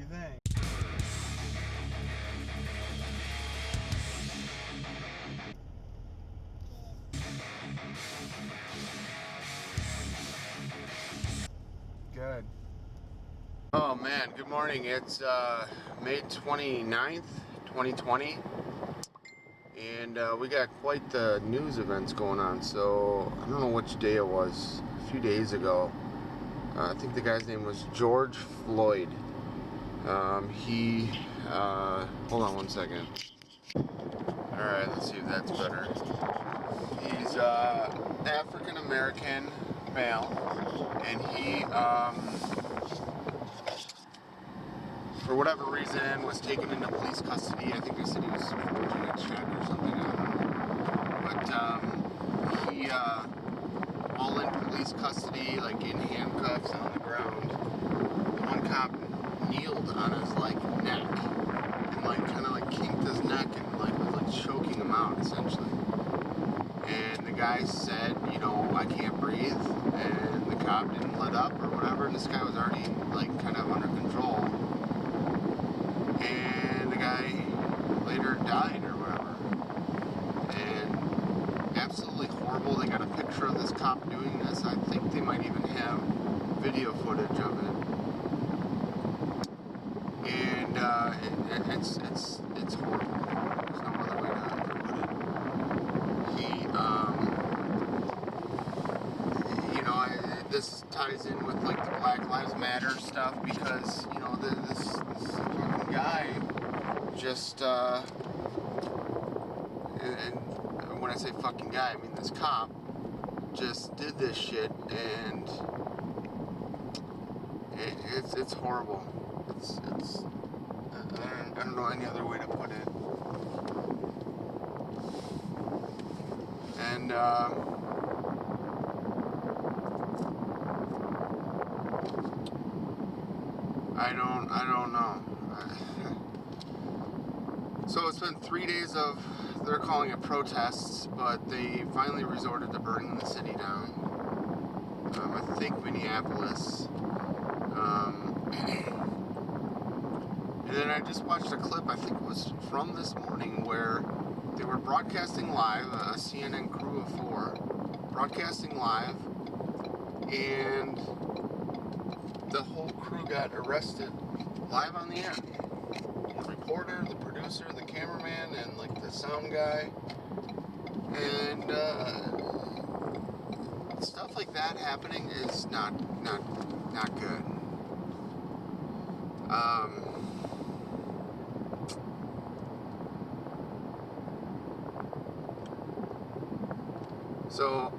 you think? Good. Oh man, good morning. It's May 29th, 2020. And we got quite the news events going on. So I don't know which day it was. A few days ago. I think the guy's name was George Floyd. Hold on one second. Alright, let's see if that's better. He's African American male, and he, for whatever reason, was taken into police custody. I think they said he was forging a check or something. I don't know. But he, all in police custody, like in handcuffs on the ground. The one cop kneeled on his neck and kind of kinked his neck and was choking him out essentially. And the guy said, I can't breathe, and the cop didn't let up or whatever, and this guy was already kind of under control. And the guy later died or whatever. And absolutely horrible. They got a picture of this cop doing this. I think they might even have video footage of it. And it's horrible. There's no other way to put it. This ties in with the Black Lives Matter stuff because this fucking guy just and when I say fucking guy, I mean this cop just did this shit, and it's horrible. I don't know any other way to put it. And I don't know. So it's been 3 days of, they're calling it protests, but they finally resorted to burning the city down. I think Minneapolis. And then I just watched a clip, I think it was from this morning, where they were broadcasting live, a CNN crew of 4, broadcasting live, and the whole crew got arrested live on the air. The reporter, the producer, the cameraman, and the sound guy. And stuff like that happening is not good. So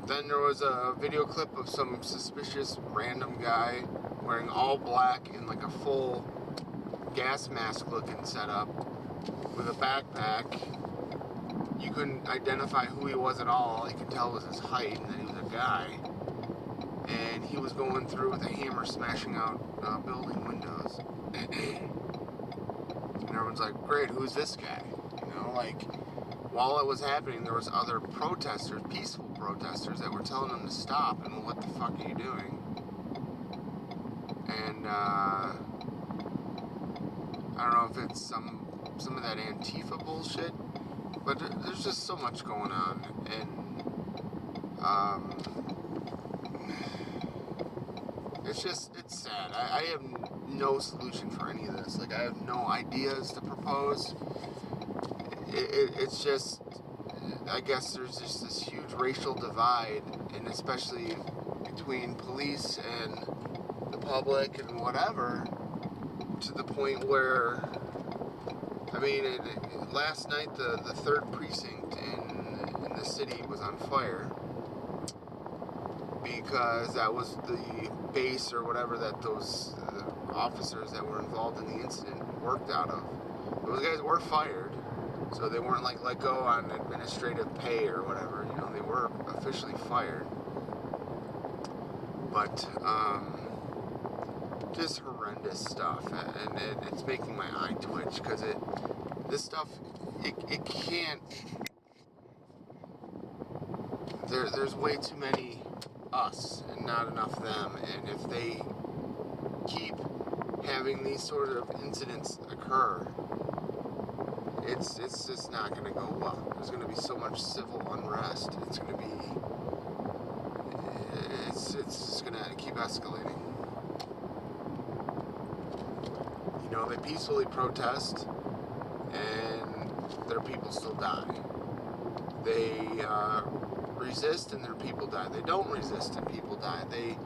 then there was a video clip of some suspicious random guy wearing all black in a full gas mask looking setup with a backpack. You couldn't identify who he was at all. All you could tell was his height and that he was a guy. And he was going through with a hammer smashing out building windows. And everyone's like, great, who's this guy? While it was happening, there was other protesters, peaceful protesters, that were telling him to stop and what the fuck are you doing? And I don't know if it's some of that Antifa bullshit, but there's just so much going on, and it's sad. I have no solution for any of this. I have no ideas to propose. It's just, I guess there's just this huge racial divide, and especially between police and the public and whatever, to the point where, last night the 3rd precinct in the city was on fire because that was the base or whatever that those officers that were involved in the incident worked out of. Those guys were fired. So they weren't let go on administrative pay or whatever, they were officially fired. But, just horrendous stuff, and it's making my eye twitch, because this stuff, it can't, there's way too many us and not enough them, and if they keep having these sort of incidents occur, it's just not going to go well. There's going to be so much civil unrest. It's going to be, it's just going to keep escalating. You know, they peacefully protest, and their people still die. They resist, and their people die. They don't resist, and people die. They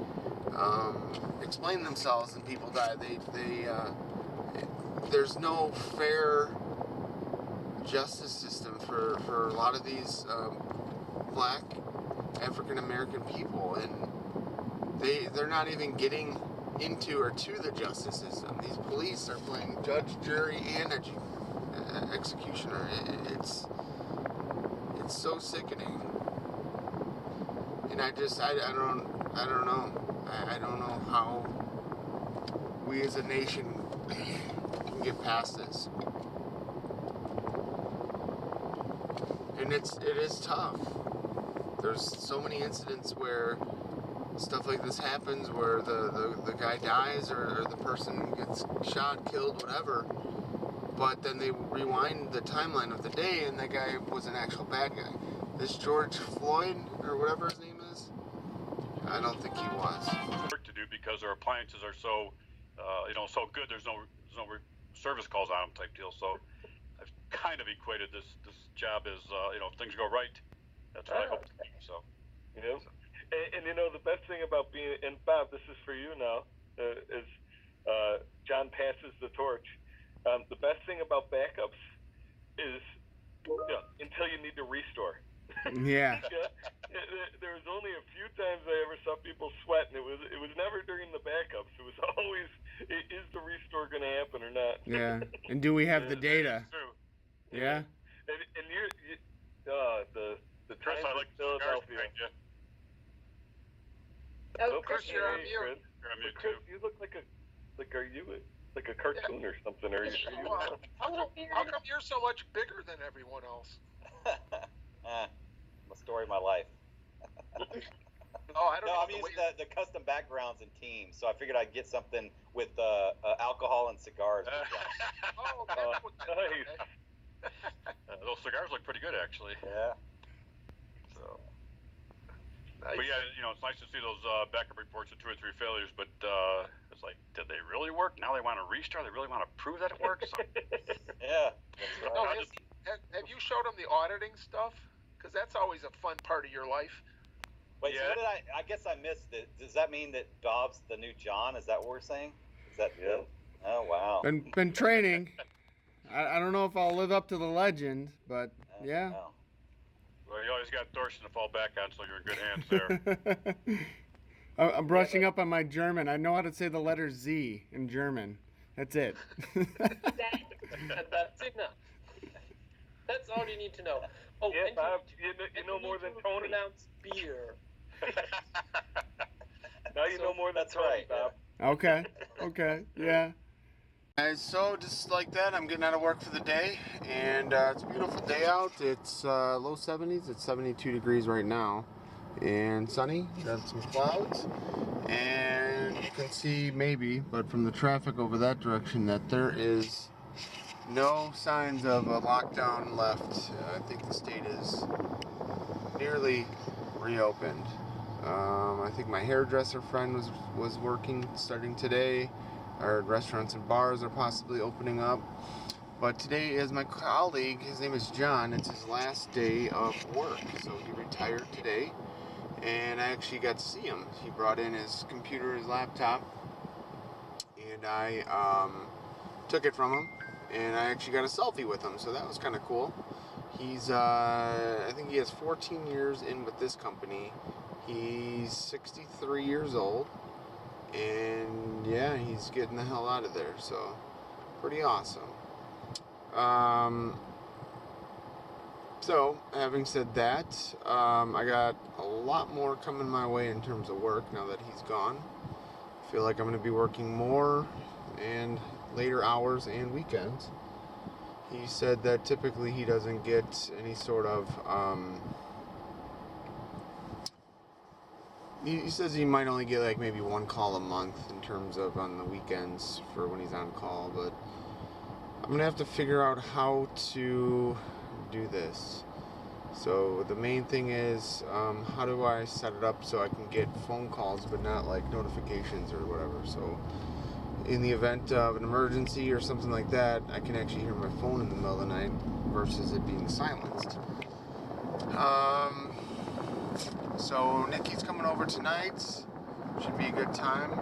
explain themselves, and people die. There's no fair justice system for a lot of these black African American people, and they're not even getting into or to the justice system. These police are playing judge, jury, and executioner. It's so sickening, and I don't know. I don't know how we as a nation can get past this. And it is tough. There's so many incidents where stuff like this happens, where the guy dies or the person gets shot, killed, whatever. But then they rewind the timeline of the day, and that guy was an actual bad guy. This George Floyd, or whatever his name is, I don't think he was. Work to do because our appliances are so, so good. There's no service calls on them type deal. So I've kind of equated this job as, if things go right, that's what I hope to do. So, and the best thing about being, and Bob, this is for you now, is John passes the torch. The best thing about backups is until you need to restore. Yeah. There was only a few times I ever saw people sweat, and it was never during the backups. It was always, is the restore going to happen or not? Yeah. And do we have the data? That's true. Yeah. And you the Chris, times I like in Philadelphia. Oh, Chris, you're on mute. You're on mute Chris, too. you look are you like a cartoon or something? Or how come you're so much bigger than everyone else? The story of my life. Oh, I don't know. I'm using the custom backgrounds and teams, so I figured I'd get something with alcohol and cigars. Oh, that's what nice. Those cigars look pretty good, actually. Yeah. So. Nice. But yeah, it's nice to see those backup reports of 2 or 3 failures. But it's like, did they really work? Now they want to restart. They really want to prove that it works. So, Yeah. That's right. No, have you showed them the auditing stuff? Because that's always a fun part of your life. Wait, Yeah. so what did I guess I missed it. Does that mean that Bob's the new John? Is that what we're saying? Is that Yeah. Oh, wow. Been training. I don't know if I'll live up to the legend, but yeah. Wow. well, you always got Thorsten to fall back on, so you're in good hands there. I'm brushing up on my German. I know how to say the letter Z in German. That's it. That's enough. That's all you need to know. Oh, Yeah, and Bob, you know more than Tony. Pronounce beer. Now you know more than That's Tony, right, Bob. Okay, yeah. Guys, so just like that, I'm getting out of work for the day, and it's a beautiful day out. It's low 70s. It's 72 degrees right now, and sunny. Got some clouds, and you can see maybe, but from the traffic over that direction, that there is no signs of a lockdown left. I think the state is nearly reopened. I think my hairdresser friend was working starting today. Our restaurants and bars are possibly opening up. But today is my colleague, his name is John, it's his last day of work. So he retired today, and I actually got to see him. He brought in his computer, his laptop, and I took it from him, and I actually got a selfie with him, so that was kind of cool. He's, I think he has 14 years in with this company. He's 63 years old, and yeah, he's getting the hell out of there, so pretty awesome. So, having said that, I got a lot more coming my way in terms of work now that he's gone. I feel like I'm going to be working more and later hours and weekends. He said that typically he doesn't get any sort of he says he might only get like maybe one call a month in terms of on the weekends for when he's on call, but I'm gonna have to figure out how to do this. So the main thing is, how do I set it up so I can get phone calls but not like notifications or whatever. So in the event of an emergency or something like that, I can actually hear my phone in the middle of the night versus it being silenced. So Nikki's coming over tonight. Should be a good time.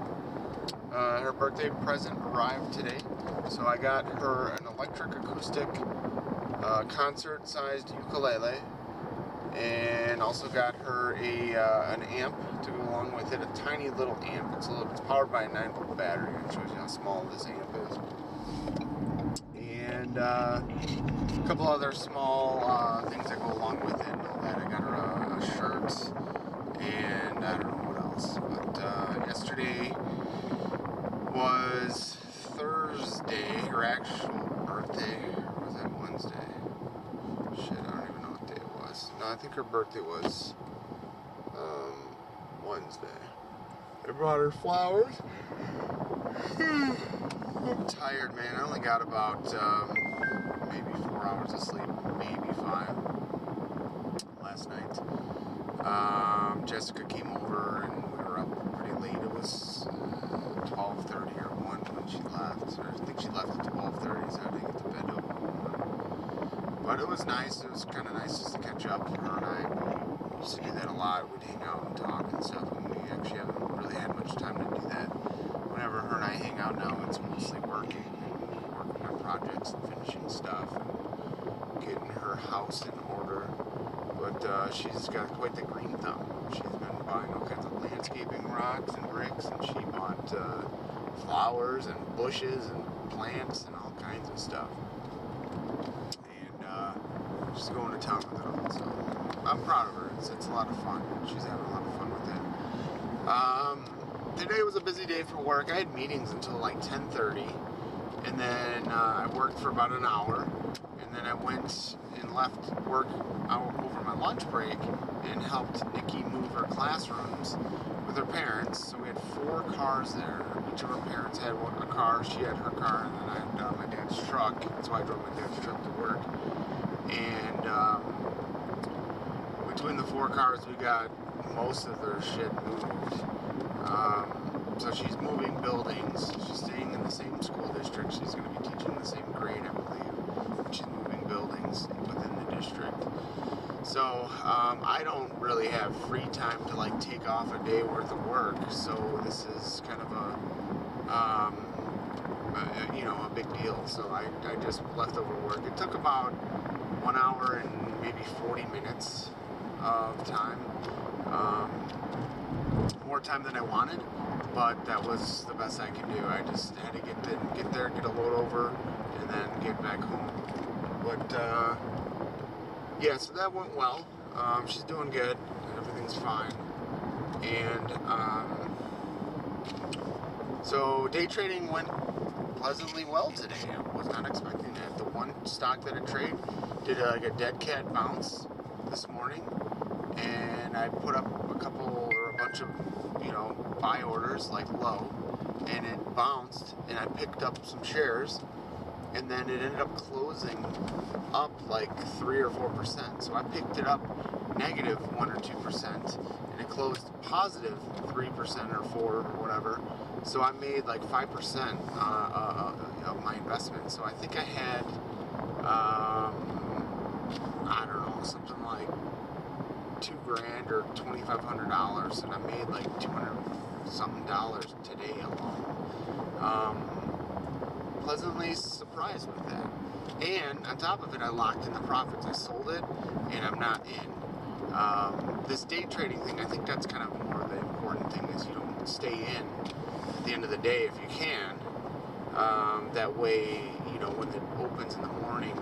Her birthday present arrived today. So I got her an electric acoustic concert-sized ukulele, and also got her an amp to go along with it, a tiny little amp. It's powered by a 9-volt battery, and it shows you how small this amp is. And a couple other small things that go along with it and all that. I got her a shirt, and I don't know what else. But yesterday was Thursday, her actual birthday. Or was that Wednesday? Shit, I don't even know what day it was. No, I think her birthday was Wednesday. I brought her flowers. I'm tired, man. I only got about maybe 4 hours of sleep, maybe 5 last night. Jessica came over and we were up pretty late. It was 12:30 or 1 when she left. Or I think she left at 12:30, so I didn't get to bed till 1. But it was nice. It was kind of nice just to catch up. Her and I used to do that a lot. We'd hang out and talk and stuff, and we actually haven't really had much time to do that. Whenever her and I hang out now, it's mostly working on projects and finishing stuff and getting her house in order. But she's got quite the green thumb. She's been buying all kinds of landscaping rocks and bricks, and she bought flowers and bushes and plants and all kinds of stuff. And she's going to town with it all, so I'm proud of her. It's a lot of fun. She's having a lot of fun with it. Today was a busy day for work. I had meetings until like 10:30, and then I worked for about an hour, and then I went and left work over my lunch break and helped Nikki move her classrooms with her parents. So we had 4 cars there. Each of her parents had a car. She had her car, and then I had my dad's truck. That's why I drove my dad's truck to work. And between the 4 cars, we got most of their shit moved. So she's moving buildings. She's staying in the same school district. She's going to be teaching the same grade, I believe. But she's moving buildings within the district. So I don't really have free time to like take off a day worth of work. So this is kind of a big deal. So I just left over work. It took about 1 hour and maybe 40 minutes of time. More time than I wanted, but that was the best I could do. I just had to get there, get a load over, and then get back home. But yeah, so that went well. She's doing good. Everything's fine. And so day trading went pleasantly well today. I was not expecting that. The one stock that I trade did like a dead cat bounce this morning, and I put up a bunch of buy orders like low, and it bounced, and I picked up some shares, and then it ended up closing up like 3 or 4%. So I picked it up negative 1 or 2%, and it closed positive 3% or 4 or whatever. So I made like 5% of my investment. So I think I had I don't know, something like $2,000 or $2,500, and I made like $200-something today alone. Pleasantly surprised with that. And on top of it, I locked in the profits. I sold it, and I'm not in. This day trading thing, I think that's kind of more the important thing, is you don't stay in at the end of the day if you can. That way, when it opens in the morning,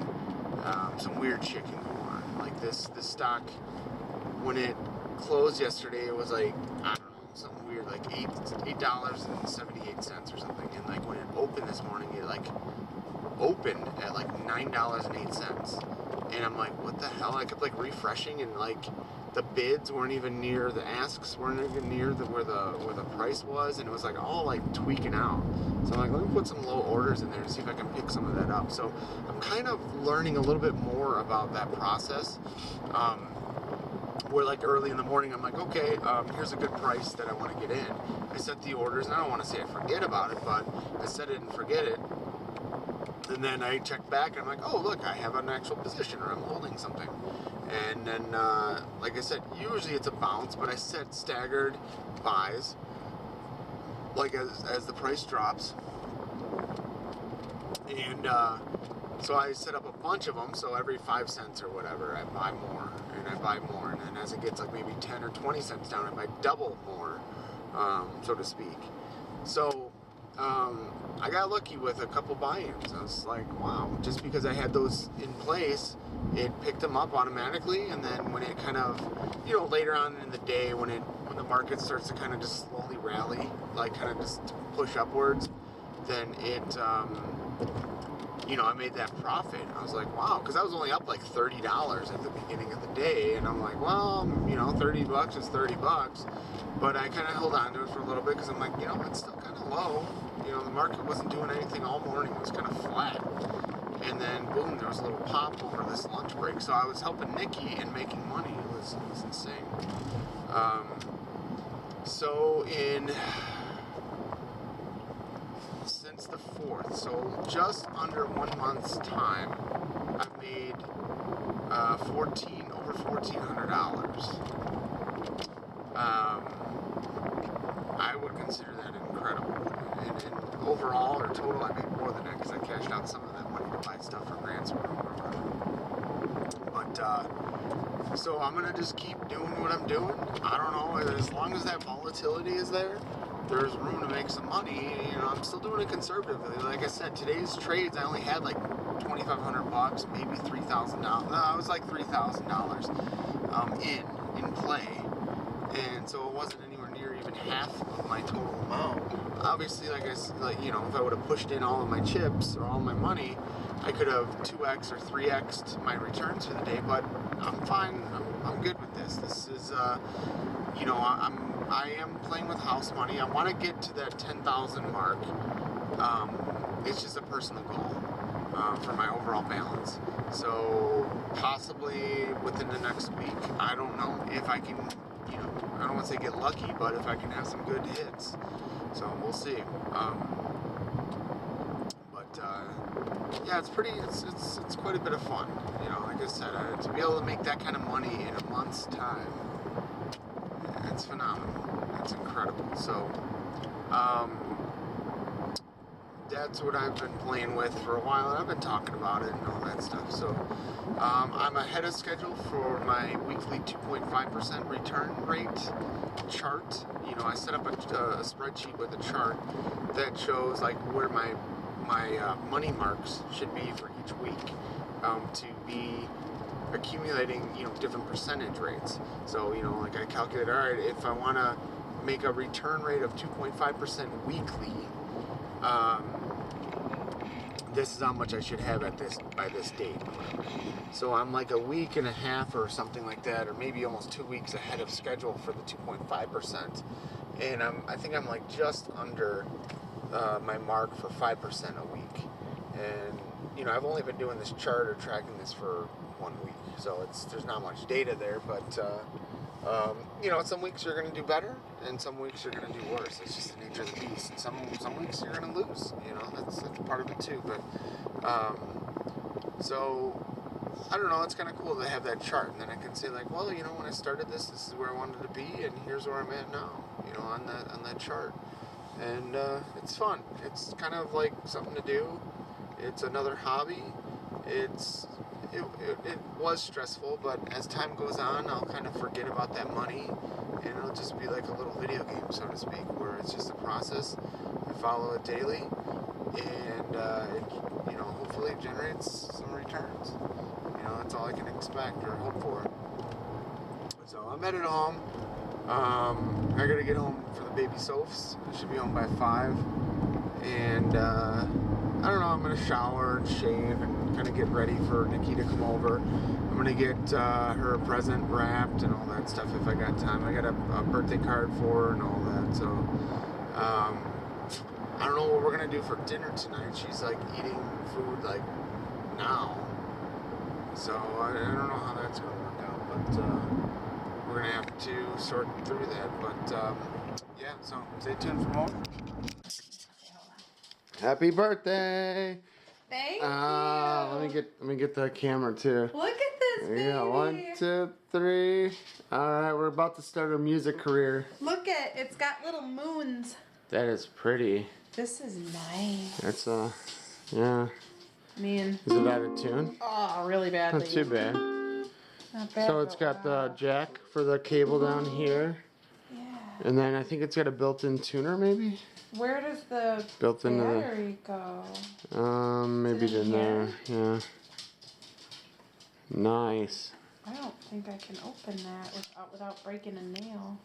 some weird shit can go on. Like this stock, when it closed yesterday, it was like, I don't know, something weird, like $8.78 or something. And like when it opened this morning, it like opened at like $9.08. And I'm like, what the hell? I kept like refreshing, and like the bids weren't even near, the asks weren't even near where the price was, and it was like all like tweaking out. So I'm like, let me put some low orders in there and see if I can pick some of that up. So I'm kind of learning a little bit more about that process. Where like early in the morning, I'm like, okay, here's a good price that I want to get in. I set the orders, and I don't want to say I forget about it, but I set it and forget it. And then I check back, and I'm like, oh, look, I have an actual position, or I'm holding something. And then, like I said, usually it's a bounce, but I set staggered buys, like as the price drops. And so I set up a bunch of them, so every 5 cents or whatever, I buy more, and I buy more. And then as it gets like maybe 10 or 20 cents down, I buy double more, so to speak. So I got lucky with a couple buy-ins. I was like, wow, just because I had those in place, it picked them up automatically. And then when it kind of, later on in the day, when the market starts to kind of just slowly rally, like kind of just push upwards, then it, I made that profit. I was like, wow, because I was only up like $30 at the beginning of the day, and I'm like, well, $30 is $30. But I kind of held on to it for a little bit because I'm like, it's still kind of low. The market wasn't doing anything all morning. It was kind of flat. And then, boom, there was a little pop over this lunch break. So I was helping Nikki and making money. It was insane. Since the 4th, so just under 1 month's time, I've made over $1,400. I would consider that incredible. And overall or total, I made more than that because I cashed out some of that money to buy stuff for grants or whatever. But so I'm gonna just keep doing what I'm doing. I don't know, as long as that volatility is there, there's room to make some money. I'm still doing it conservatively. Like I said, today's trades, I only had like $2,500, maybe $3,000. No, it was like $3,000 in play, and so it wasn't anywhere near even half of my total amount. Obviously, if I would have pushed in all of my chips or all my money, I could have 2x or 3x'd my returns for the day. But I'm fine. I'm good with this. This is, I am playing with house money. I want to get to that 10,000 mark. It's just a personal goal for my overall balance. So possibly within the next week, I don't know if I can, I don't want to say get lucky, but if I can have some good hits. So we'll see. Yeah, it's quite a bit of fun. Like I said, to be able to make that kind of money in a month's time, it's phenomenal. It's incredible. So, that's what I've been playing with for a while, and I've been talking about it and all that stuff. So, I'm ahead of schedule for my weekly 2.5% return rate chart. I set up a spreadsheet with a chart that shows like where my money marks should be for each week to be accumulating different percentage rates. So like I calculate, all right, if I want to make a return rate of 2.5% weekly, this is how much I should have by this date. So I'm like a week and a half or something like that, or maybe almost 2 weeks ahead of schedule for the 2.5%. And I think I'm like just under my mark for 5% a week. And I've only been doing this chart or tracking this for 1 week, so there's not much data there. But some weeks you're going to do better, and some weeks you're going to do worse. It's just the nature of the beast. And some weeks you're going to lose. That's part of it too. But so I don't know. It's kind of cool to have that chart, and then I can say like, well, when I started this is where I wanted to be, and here's where I'm at now. On that chart. And it's fun. It's kind of like something to do. It's another hobby. It was stressful, but as time goes on, I'll kind of forget about that money, and it'll just be like a little video game, so to speak, where it's just a process. I follow it daily, and hopefully it generates some returns. That's all I can expect or hope for. So I'm headed home. I gotta get home for the baby Sophs. I should be home by 5, And I don't know, I'm gonna shower and shave and kind of get ready for Nikki to come over. I'm gonna get her a present wrapped and all that stuff if I got time. I got a birthday card for her and all that. So I don't know what we're gonna do for dinner tonight. She's like eating food like now, so I don't know how that's gonna work out. But we're gonna have to sort through that. But yeah, so stay tuned for more. Happy birthday! Thank Let me get the camera too. you. Look at this baby. Yeah, 1, 2, 3. All right, we're about to start a music career. Look at it's got little moons. That is pretty. This is nice. That's yeah. Man. Is it out of tune? Oh, really badly. Not too bad. Not bad. So it's got the jack for the cable down here, Yeah. and then I think it's got a built-in tuner maybe. Where does the Built into the. battery go? Maybe Is it in in there. Yeah. Nice. I don't think I can open that without breaking a nail.